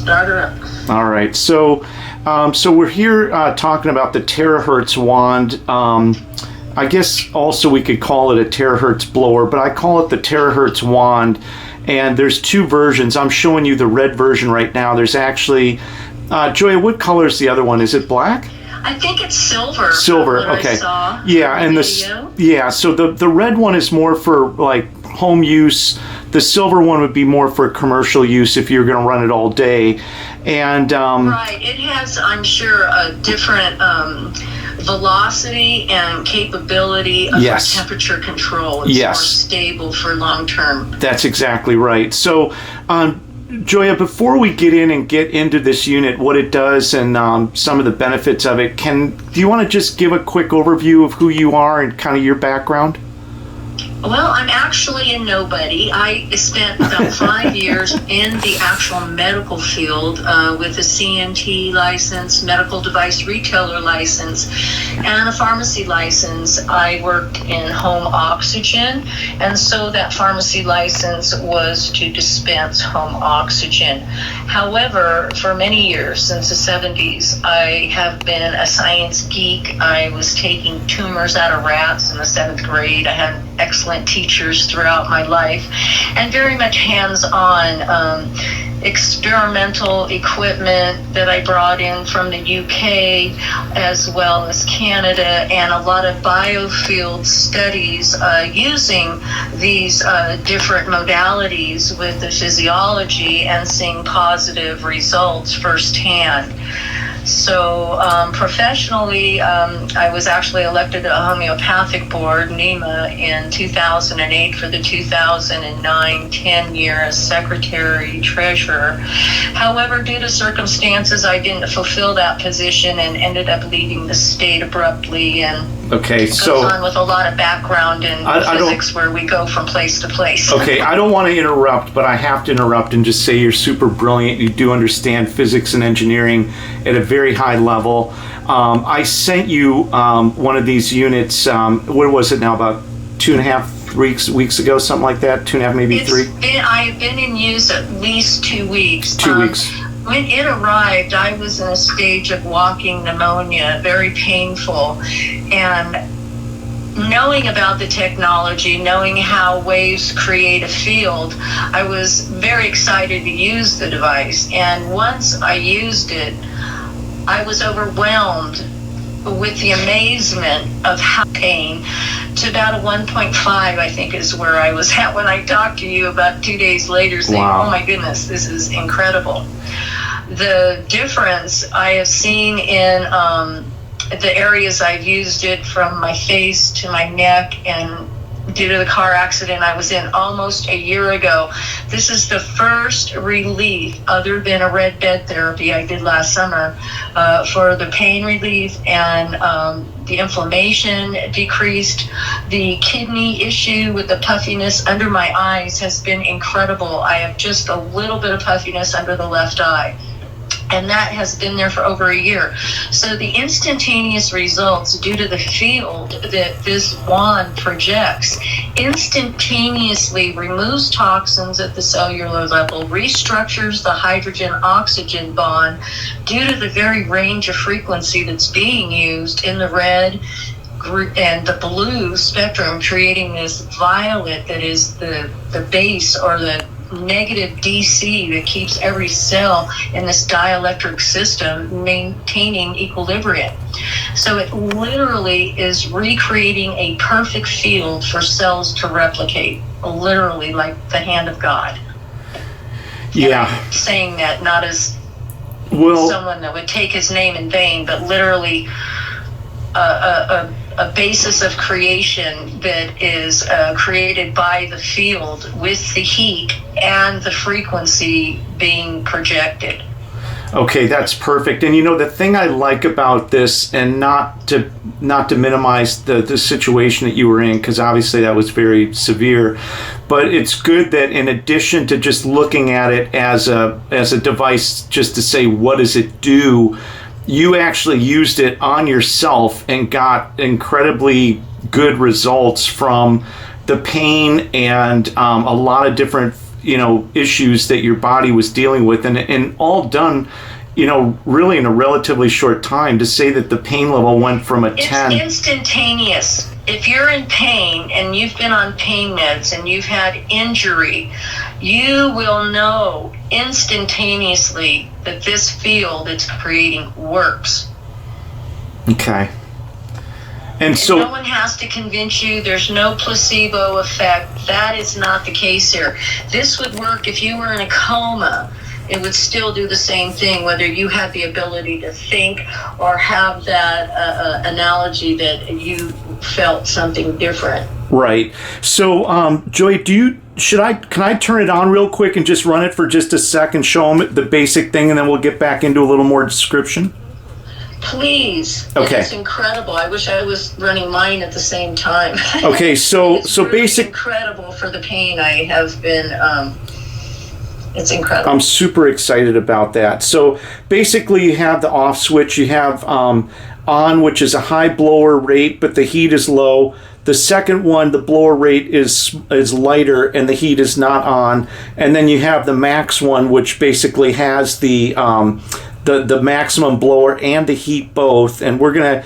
start her up. All right. So we're here talking about the Terahertz Wand. I guess also we could call it a terahertz blower, but I call it the Terahertz Wand. And there's two versions. I'm showing you the red version right now. There's actually, Joya, what color is the other one? Is it black? I think it's silver. Silver, okay. I saw yeah, and so the red one is more for like home use. The silver one would be more for commercial use if you're going to run it all day. And right, it has, I'm sure, a different velocity and capability of temperature control. It's more stable for long term. That's exactly right. So, Joya, before we get into this unit, what it does and some of the benefits of it, do you want to just give a quick overview of who you are and kind of your background? Well, I'm actually a nobody. I spent about 5 years in the actual medical field with a CMT license, medical device retailer license, and a pharmacy license. I worked in home oxygen, and so that pharmacy license was to dispense home oxygen. However, for many years, since the 70s, I have been a science geek. I was taking tumors out of rats in the 7th grade. I had excellent teachers throughout my life, and very much hands-on experimental equipment that I brought in from the UK as well as Canada, and a lot of biofield studies using these different modalities with the physiology and seeing positive results firsthand. So professionally, I was actually elected to a homeopathic board, NEMA, in 2008 for the 2009-10 year as secretary treasurer. However, due to circumstances, I didn't fulfill that position and ended up leaving the state abruptly. And goes on with a lot of background in physics where we go from place to place. Okay, I don't want to interrupt, but I have to interrupt and just say you're super brilliant. You do understand physics and engineering at a very high level. I sent you one of these units, what was it now, about 2.5 weeks ago, something like that, 2.5, maybe 3? I've been in use at least 2 weeks. 2 weeks. When it arrived, I was in a stage of walking pneumonia, very painful, and knowing about the technology, knowing how waves create a field, I was very excited to use the device. And once I used it, I was overwhelmed with the amazement of how pain to about a 1.5, I think is where I was at when I talked to you about 2 days later saying, oh my goodness, this is incredible. The difference I have seen in the areas I've used it, from my face to my neck, and due to the car accident I was in almost a year ago, this is the first relief other than a red bed therapy I did last summer for the pain relief, and the inflammation decreased. The kidney issue with the puffiness under my eyes has been incredible. I have just a little bit of puffiness under the left eye, and that has been there for over a year. So the instantaneous results due to the field that this wand projects instantaneously removes toxins at the cellular level, restructures the hydrogen-oxygen bond due to the very range of frequency that's being used in the red and the blue spectrum, creating this violet that is the base, or the negative DC that keeps every cell in this dielectric system maintaining equilibrium. So it literally is recreating a perfect field for cells to replicate, literally like the hand of God. Yeah. And I'm saying that not as someone that would take his name in vain, but literally a basis of creation that is created by the field with the heat and the frequency being projected. Okay, that's perfect. And you know, the thing I like about this, and not to minimize the situation that you were in, because obviously that was very severe, but it's good that in addition to just looking at it as a device just to say what does it do, you actually used it on yourself and got incredibly good results from the pain and a lot of different issues that your body was dealing with, and all done, really in a relatively short time. To say that the pain level went from a 10. It's instantaneous. If you're in pain and you've been on pain meds and you've had injury, you will know instantaneously that this field it's creating works. Okay. And so no one has to convince you. There's no placebo effect. That is not the case here. This would work if you were in a coma. It would still do the same thing, whether you had the ability to think or have that analogy that you felt something different. Right. So, Joy, can I turn it on real quick and just run it for just a second, show them the basic thing, and then we'll get back into a little more description? Please. Okay. It's incredible. I wish I was running mine at the same time. Okay, so really incredible for the pain I have been. It's incredible. I'm super excited about that. So basically, you have the off switch. You have on, which is a high blower rate, but the heat is low. The second one, the blower rate is lighter and the heat is not on. And then you have the max one, which basically has the maximum blower and the heat both, and we're gonna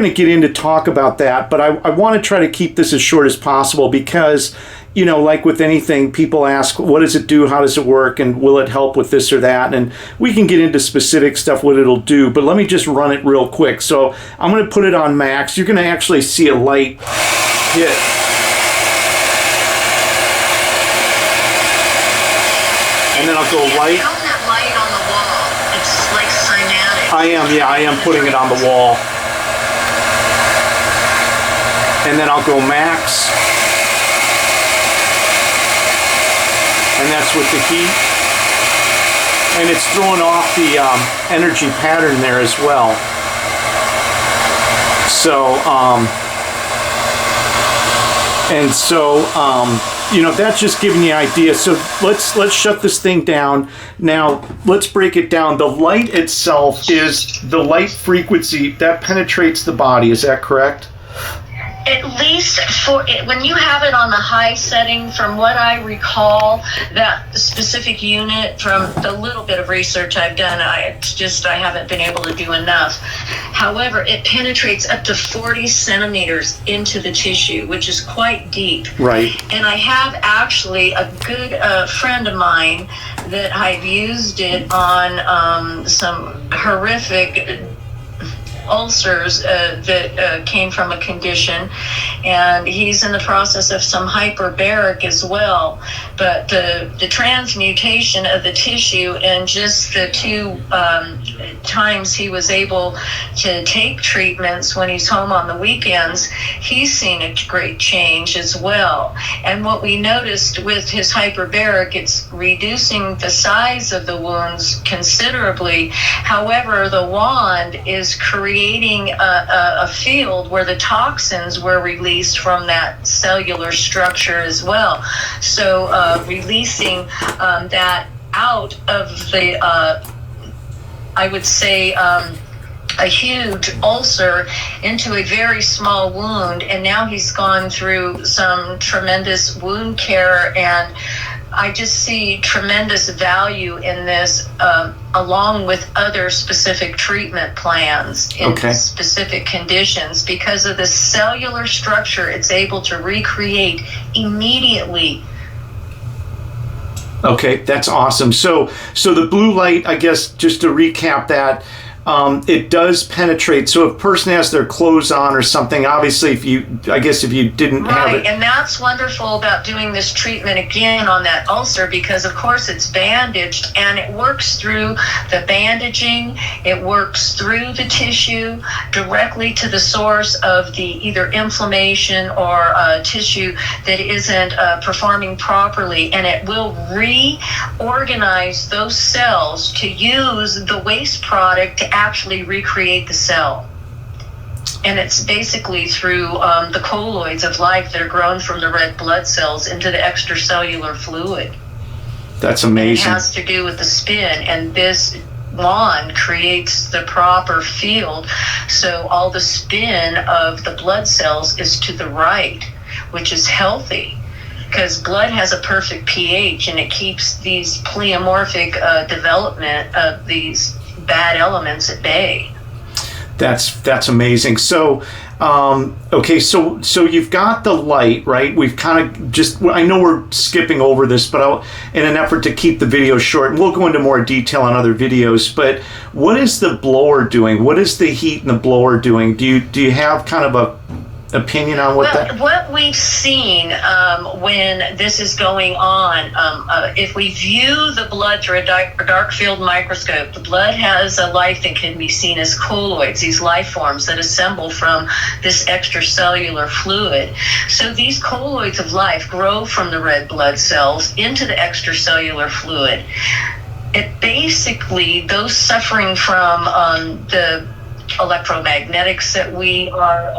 get into talk about that. But I want to try to keep this as short as possible because, like with anything, people ask, what does it do, how does it work, and will it help with this or that? And we can get into specific stuff what it'll do, but let me just run it real quick. So I'm going to put it on max. You're going to actually see a light hit. And then I'll go light. I am putting it on the wall. And then I'll go max. And that's with the heat. And it's throwing off the energy pattern there as well. So, that's just giving you an idea. So let's shut this thing down. Now, let's break it down. The light itself is the light frequency that penetrates the body. Is that correct? At least when you have it on the high setting, from what I recall, that specific unit, from the little bit of research I've done, I haven't been able to do enough. However, it penetrates up to 40 centimeters into the tissue, which is quite deep. Right. And I have actually a good friend of mine that I've used it on some horrific ulcers that came from a condition, and he's in the process of some hyperbaric as well. But the transmutation of the tissue and just the two times he was able to take treatments when he's home on the weekends, he's seen a great change as well. And what we noticed with his hyperbaric, it's reducing the size of the wounds considerably. However, the wand is creating a field where the toxins were released from that cellular structure as well. So releasing that out of the, I would say, a huge ulcer into a very small wound. And now he's gone through some tremendous wound care, and I just see tremendous value in this, along with other specific treatment plans in specific conditions, because of the cellular structure it's able to recreate immediately. Okay, that's awesome. So the blue light, I guess, just to recap that, it does penetrate. So if a person has their clothes on or something, obviously if you didn't have it. Right, and that's wonderful about doing this treatment again on that ulcer, because of course it's bandaged, and it works through the bandaging, it works through the tissue directly to the source of the either inflammation or tissue that isn't performing properly, and it will reorganize those cells to use the waste product to actually recreate the cell. And it's basically through the colloids of life that are grown from the red blood cells into the extracellular fluid. That's amazing. It has to do with the spin, and this wand creates the proper field, so all the spin of the blood cells is to the right, which is healthy. because blood has a perfect pH, and it keeps these pleomorphic development of these bad elements at bay. That's amazing. So, okay, so you've got the light, right? We've kind of just, I know we're skipping over this, but in an effort to keep the video short, and we'll go into more detail on other videos, but what is the blower doing? What is the heat in the blower doing? Do you have kind of a opinion on what we've seen when this is going on, if we view the blood through a dark field microscope, the blood has a life that can be seen as colloids, these life forms that assemble from this extracellular fluid. So these colloids of life grow from the red blood cells into the extracellular fluid. It basically, those suffering from the electromagnetics that we are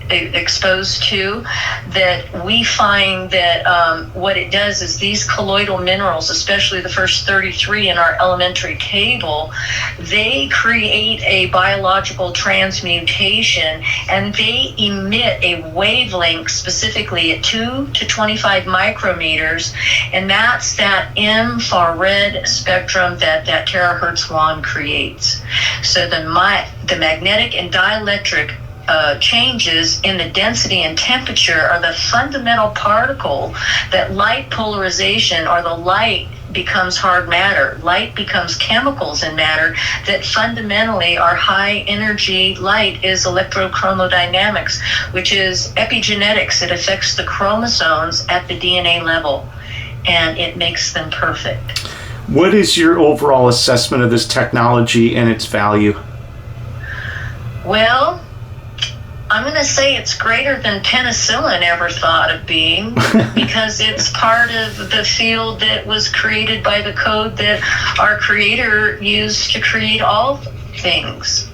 exposed to, that we find that what it does is these colloidal minerals, especially the first 33 in our elementary table, they create a biological transmutation, and they emit a wavelength specifically at 2 to 25 micrometers, and that's that infrared spectrum that terahertz wand creates. So the magnetic and dielectric changes in the density and temperature are the fundamental particle that light polarization, or the light becomes hard matter. Light becomes chemicals in matter that fundamentally are high energy. Light is electrochromodynamics, which is epigenetics. It affects the chromosomes at the DNA level, and it makes them perfect. What is your overall assessment of this technology and its value? Well, I'm going to say it's greater than penicillin ever thought of being, because it's part of the field that was created by the code that our creator used to create all things.